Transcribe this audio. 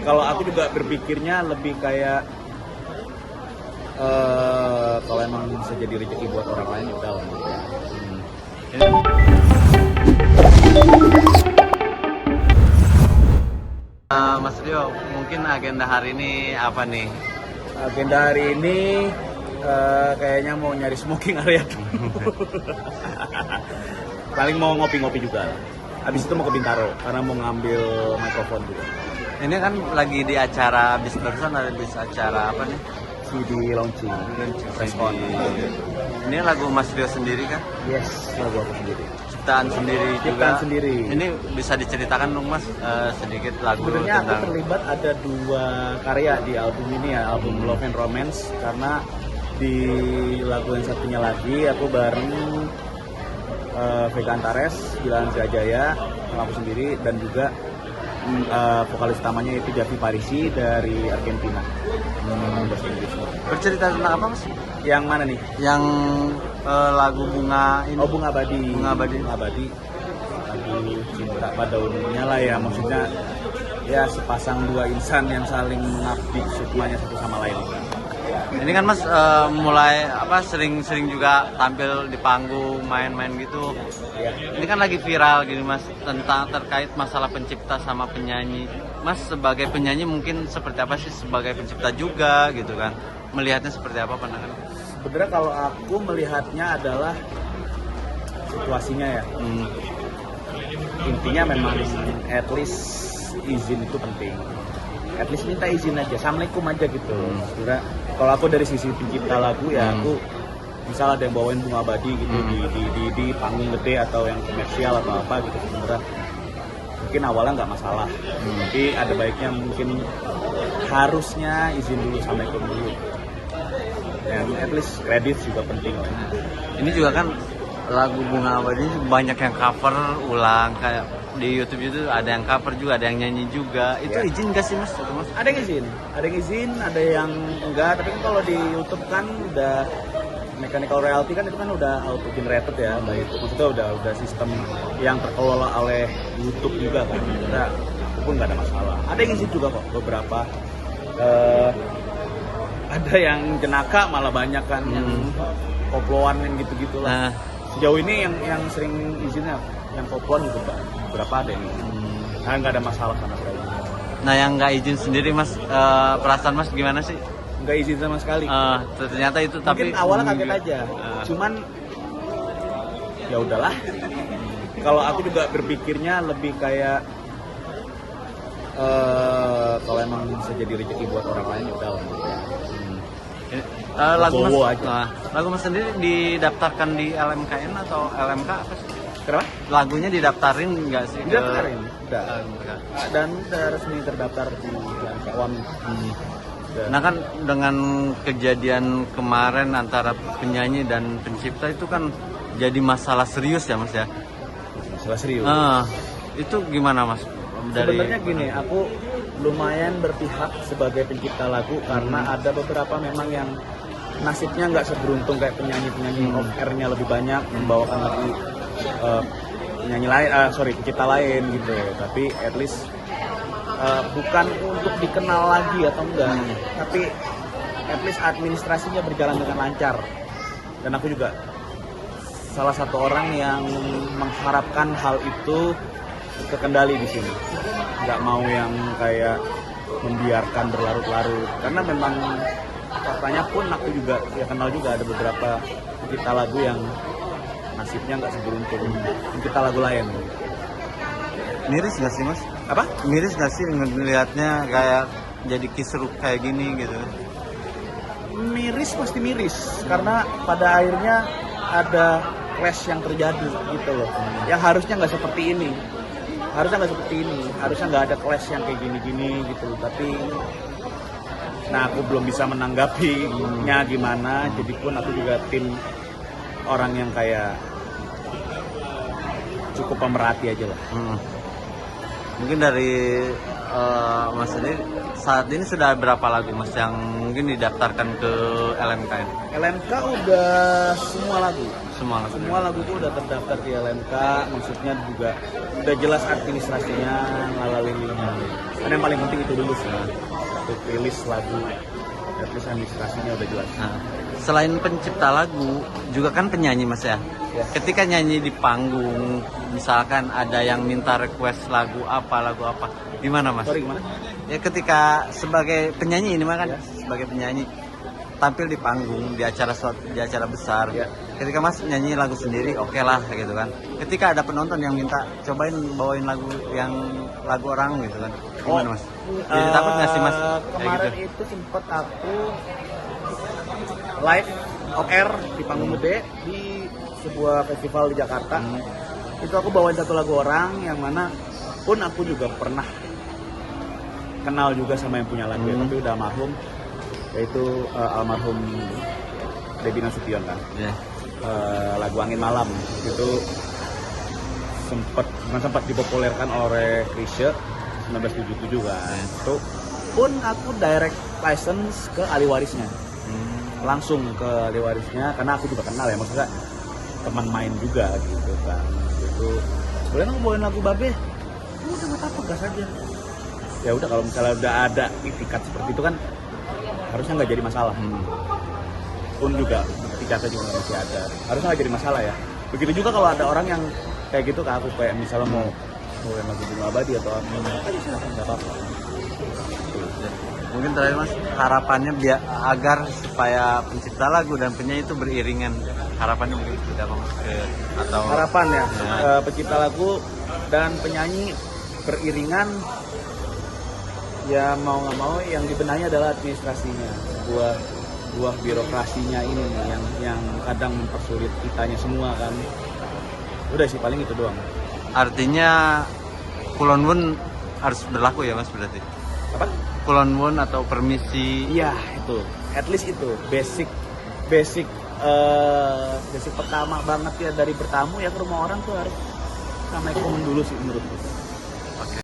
Kalau aku juga berpikirnya lebih kayak kalau emang bisa jadi rezeki buat orang lain ya udah lah. Mas Rio, mungkin agenda hari ini apa nih? Agenda hari ini kayaknya mau nyari smoking area dulu. Paling mau ngopi-ngopi juga. Habis itu mau ke Bintaro karena mau ngambil mikrofon juga. Ini kan lagi di acara bis barusan ada di acara apa nih? CD launching, respon. Ini lagu Mas Rio sendiri kan? Yes, lagu aku sendiri. Ciptaan sendiri juga. Ciptaan sendiri. Ini bisa diceritakan dong Mas sedikit lagu Sebenarnya aku tentang. terlibat ada 2 karya di album ini ya, album Love and Romance, karena di lagu yang satunya lagi aku bareng Vega Antares, Gilang Jaya sama aku sendiri, dan juga vokalis utamanya itu Javi Parisi dari Argentina. Bahasa Inggris. Bercerita tentang apa Mas? Yang mana nih? Yang lagu bunga ini. Oh, Bunga Abadi. Bunga Abadi. Bunga Abadi. Lagu cinta pada umumnya lah ya, maksudnya ya sepasang 2 insan yang saling mengabdi sukmanya satu sama lain. Ini kan Mas mulai sering-sering juga tampil di panggung, main-main gitu. Ya. Ini kan lagi viral gini Mas tentang terkait masalah pencipta sama penyanyi. Mas sebagai penyanyi mungkin seperti apa sih, sebagai pencipta juga gitu kan? Melihatnya seperti apa pandangan? Sebenarnya kalau aku melihatnya adalah situasinya ya. Intinya memang at least izin itu penting. At least minta izin aja, assalamualaikum aja gitu. Sebenarnya kalau aku dari sisi pencipta lagu ya aku misal ada yang bawain Bunga Abadi gitu di panggung gede atau yang komersial atau apa gitu, sebenarnya mungkin awalnya nggak masalah. Tapi ada baiknya mungkin harusnya izin dulu, assalamualaikum dulu. Dan at least kredit juga penting. Ini juga kan lagu Bunga Abadi banyak yang cover ulang, kayak di YouTube itu ada yang cover juga, ada yang nyanyi juga. Itu Ya. izin gak sih Mas? Ada yang izin, ada yang enggak. Tapi kan kalau di YouTube kan udah mechanical royalty kan, itu kan udah auto generated ya, baik itu maksudnya udah sistem yang terkelola oleh YouTube juga kan. Kita itu pun nggak ada masalah. Ada yang izin juga kok beberapa. Ada yang jenaka malah banyak kan, yang koploan yang gitu-gitu lah. Nah, Sejauh ini yang sering izinnya yang koploan gitu beberapa ada yang izin. Nah, nggak ada masalah sama sekali. nah yang nggak izin sendiri Mas, perasaan Mas gimana sih? Nggak izin sama sekali. Ternyata itu Mungkin tapi awalnya kaget aja. Cuman ya udahlah. Kalau aku juga berpikirnya lebih kayak kalau emang bisa jadi rezeki buat orang lain ya udahlah. Lagu Mas, Bowo aja. lagu Mas sendiri didaftarkan di LMKN atau LMK apa sih? Kenapa? Lagunya didaftarin nggak sih? Didaftarin, udah. LMK. Dan udah resmi terdaftar di LMK. Nah kan dengan kejadian kemarin antara penyanyi dan pencipta itu kan jadi masalah serius ya Mas ya? Masalah serius. Itu gimana Mas? Sebenarnya gini, aku lumayan berpihak sebagai pencipta lagu karena ada beberapa memang yang nasibnya nggak seberuntung kayak penyanyi-penyanyi off air-nya lebih banyak membawakan lagu penyanyi lain, pencipta lain gitu. Tapi at least bukan untuk dikenal lagi atau enggak, tapi at least administrasinya berjalan dengan lancar. Dan aku juga salah satu orang yang mengharapkan hal itu terkendali di sini. Nggak mau yang kayak membiarkan berlarut-larut, karena memang faktanya pun aku juga ya kenal juga ada beberapa pencipta lagu yang nasibnya nggak seberuntung pencipta lagu lain. Miris nggak sih Mas? Apa? Miris nggak sih ngelihatnya kayak jadi kisruh kayak gini gitu? Miris, pasti miris, karena pada akhirnya ada clash yang terjadi gitu loh, yang harusnya nggak seperti ini. Harusnya nggak ada clash yang kayak gini-gini gitu. Tapi nah aku belum bisa menanggapinya gimana. Jadi pun aku juga tim orang yang kayak cukup pemerhati aja lah. Mungkin dari Mas ini saat ini sudah berapa lagu Mas yang mungkin didaftarkan ke LMKN? LMK udah semua lagu. Semua lagu. Semua laguku udah terdaftar di LMK, maksudnya juga udah jelas administrasinya, lalalilinya. Dan yang paling penting itu dulu sih, untuk rilis lagu, terus administrasinya udah jelas. Nah, selain pencipta lagu, juga kan penyanyi Mas ya. Ya. Ketika nyanyi di panggung, misalkan ada yang minta request lagu apa, gimana Mas? Sorry, gimana? Ya ketika sebagai penyanyi ini mah kan, Ya. sebagai penyanyi tampil di panggung di acara besar. Ya. Ketika Mas nyanyi lagu sendiri, oke lah gitu kan. Ketika ada penonton yang minta cobain bawain lagu orang gitu kan. Gimana Mas? Jadi takut nggak sih Mas? Kayak Kemarin gitu. itu sempet aku live on air di panggung gede di sebuah festival di Jakarta. Itu aku bawain satu lagu orang yang mana pun aku juga pernah kenal juga sama yang punya lagu, tapi udah almarhum, yaitu almarhum Debbie Nasution kan. Ya. Lagu Angin Malam itu sempat dipopulerkan oleh Chrisye 1977 kan. Itu pun aku direct license ke ahli warisnya, langsung ke ahli warisnya karena aku juga kenal ya, maksudnya teman main juga gitu kan. Itu boleh nggak bawain lagu Babe? Udah nggak apa-apa, gas aja. Ya udah, kalau misalnya udah ada itikat seperti itu kan harusnya nggak jadi masalah. Pun juga etikatnya juga masih ada, harusnya nggak jadi masalah ya. Begitu juga kalau ada orang yang kayak gitu ke aku, kayak misalnya mau bawain lagu Bunga Abadi atau apa, silakan, nggak apa-apa. Mungkin terakhir Mas, harapannya biar agar supaya pencipta lagu dan penyanyi itu beriringan. Harapannya mungkin seperti apa Mas? Atau Harapan ya, Ya. pencipta lagu dan penyanyi beriringan, ya mau nggak mau yang dibenahi adalah administrasinya, buah birokrasinya ini nih, yang kadang mempersulit kitanya semua kan. Udah sih, paling itu doang. artinya Kulon Wun harus berlaku ya Mas berarti? Apa? Kulon Wun atau permisi? Iya, itu at least itu basic pertama banget ya, dari bertamu ya ke rumah orang tuh harus sama ekonomi dulu sih menurutku. Oke.